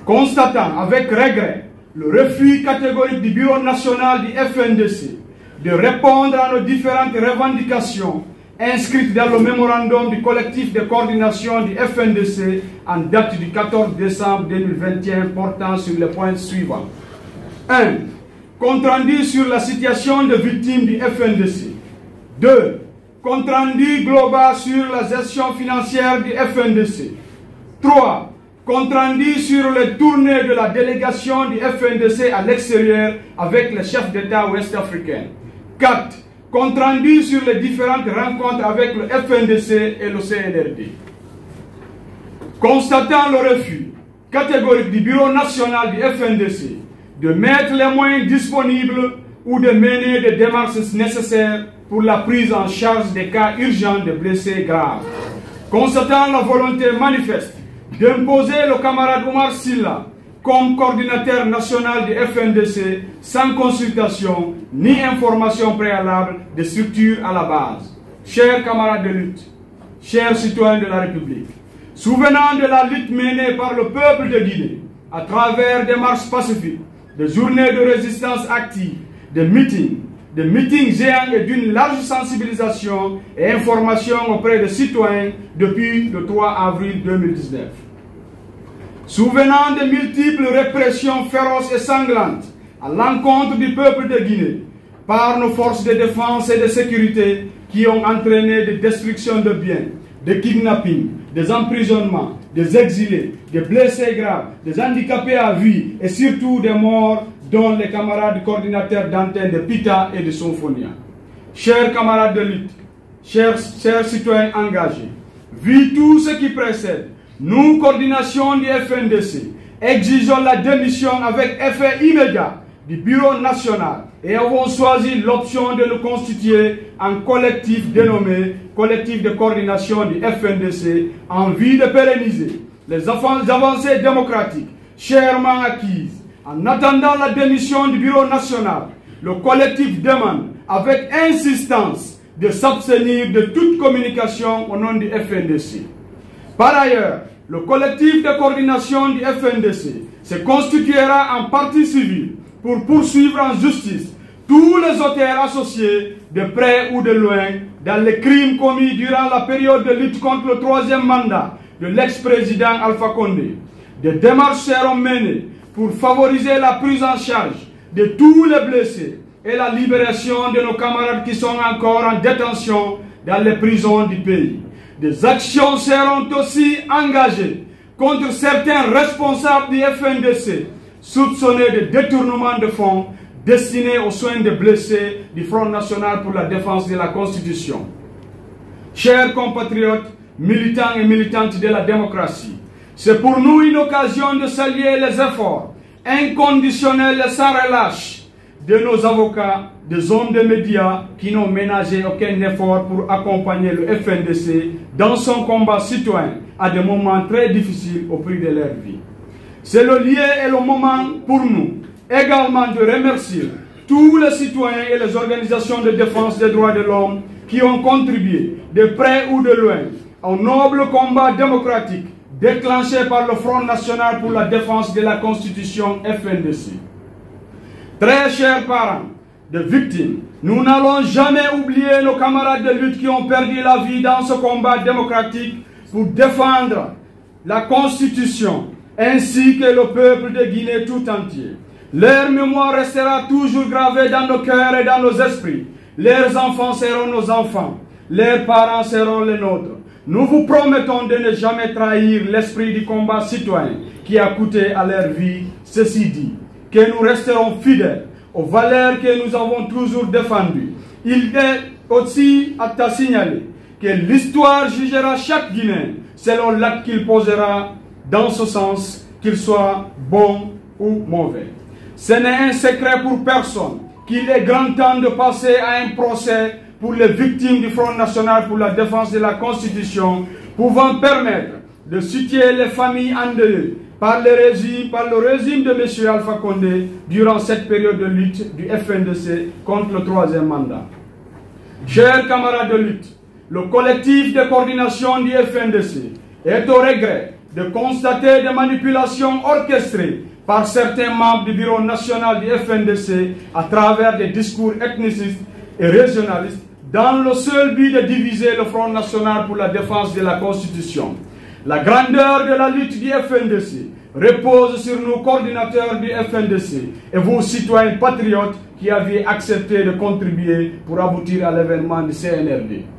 Constatant avec regret le refus catégorique du Bureau national du FNDC de répondre à nos différentes revendications inscrites dans le mémorandum du collectif de coordination du FNDC en date du 14 décembre 2021 portant sur les points suivants. 1. Compte rendu sur la situation de victimes du FNDC. 2. Compte rendu global sur la gestion financière du FNDC. 3. Compte rendu sur les tournées de la délégation du FNDC à l'extérieur avec les chefs d'État ouest-africains. 4. Compte rendu sur les différentes rencontres avec le FNDC et le CNRD. Constatant le refus catégorique du Bureau national du FNDC de mettre les moyens disponibles ou de mener des démarches nécessaires pour la prise en charge des cas urgents de blessés graves. Constatant la volonté manifeste d'imposer le camarade Omar Sylla comme coordinateur national du FNDC sans consultation ni information préalable des structures à la base. Chers camarades de lutte, chers citoyens de la République, souvenant de la lutte menée par le peuple de Guinée à travers des marches pacifiques, des journées de résistance active, des meetings géants et d'une large sensibilisation et information auprès des citoyens depuis le 3 avril 2019. Souvenant des multiples répressions féroces et sanglantes à l'encontre du peuple de Guinée par nos forces de défense et de sécurité qui ont entraîné des destructions de biens, des kidnappings, des emprisonnements, des exilés, des blessés graves, des handicapés à vie et surtout des morts dont les camarades coordinateurs d'antenne de Pita et de Symphonia. Chers camarades de lutte, chers citoyens engagés, vu tout ce qui précède, nous, coordination du FNDC, exigeons la démission avec effet immédiat du Bureau national et avons choisi l'option de nous constituer en collectif dénommé Collectif de coordination du FNDC en vue de pérenniser les avancées démocratiques chèrement acquises. En attendant la démission du Bureau national, le collectif demande avec insistance de s'abstenir de toute communication au nom du FNDC. Par ailleurs, le collectif de coordination du FNDC se constituera en partie civile pour poursuivre en justice tous les auteurs associés de près ou de loin dans les crimes commis durant la période de lutte contre le troisième mandat de l'ex-président Alpha Condé. Des démarches seront menées pour favoriser la prise en charge de tous les blessés et la libération de nos camarades qui sont encore en détention dans les prisons du pays. Des actions seront aussi engagées contre certains responsables du FNDC soupçonnés de détournement de fonds destinés aux soins des blessés du Front National pour la défense de la Constitution. Chers compatriotes, militants et militantes de la démocratie, c'est pour nous une occasion de saluer les efforts inconditionnels et sans relâche de nos avocats, des hommes de médias qui n'ont ménagé aucun effort pour accompagner le FNDC dans son combat citoyen à des moments très difficiles au prix de leur vie. C'est le lieu et le moment pour nous également de remercier tous les citoyens et les organisations de défense des droits de l'homme qui ont contribué de près ou de loin au noble combat démocratique déclenché par le Front National pour la défense de la Constitution FNDC. Très chers parents de victimes, nous n'allons jamais oublier nos camarades de lutte qui ont perdu la vie dans ce combat démocratique pour défendre la Constitution ainsi que le peuple de Guinée tout entier. Leur mémoire restera toujours gravée dans nos cœurs et dans nos esprits. Leurs enfants seront nos enfants, leurs parents seront les nôtres. Nous vous promettons de ne jamais trahir l'esprit du combat citoyen qui a coûté à leur vie. Ceci dit, que nous resterons fidèles aux valeurs que nous avons toujours défendues. Il est aussi à signaler que l'histoire jugera chaque Guinéen selon l'acte qu'il posera dans ce sens, qu'il soit bon ou mauvais. Ce n'est un secret pour personne qu'il est grand temps de passer à un procès pour les victimes du Front National pour la défense de la Constitution, pouvant permettre de soutenir les familles endeuillées par le régime de M. Alpha Condé durant cette période de lutte du FNDC contre le troisième mandat. Chers camarades de lutte, le collectif de coordination du FNDC est au regret de constater des manipulations orchestrées par certains membres du bureau national du FNDC à travers des discours ethnicistes et régionalistes dans le seul but de diviser le Front national pour la défense de la Constitution. La grandeur de la lutte du FNDC repose sur nos coordinateurs du FNDC et vos citoyens patriotes qui avaient accepté de contribuer pour aboutir à l'événement du CNRD.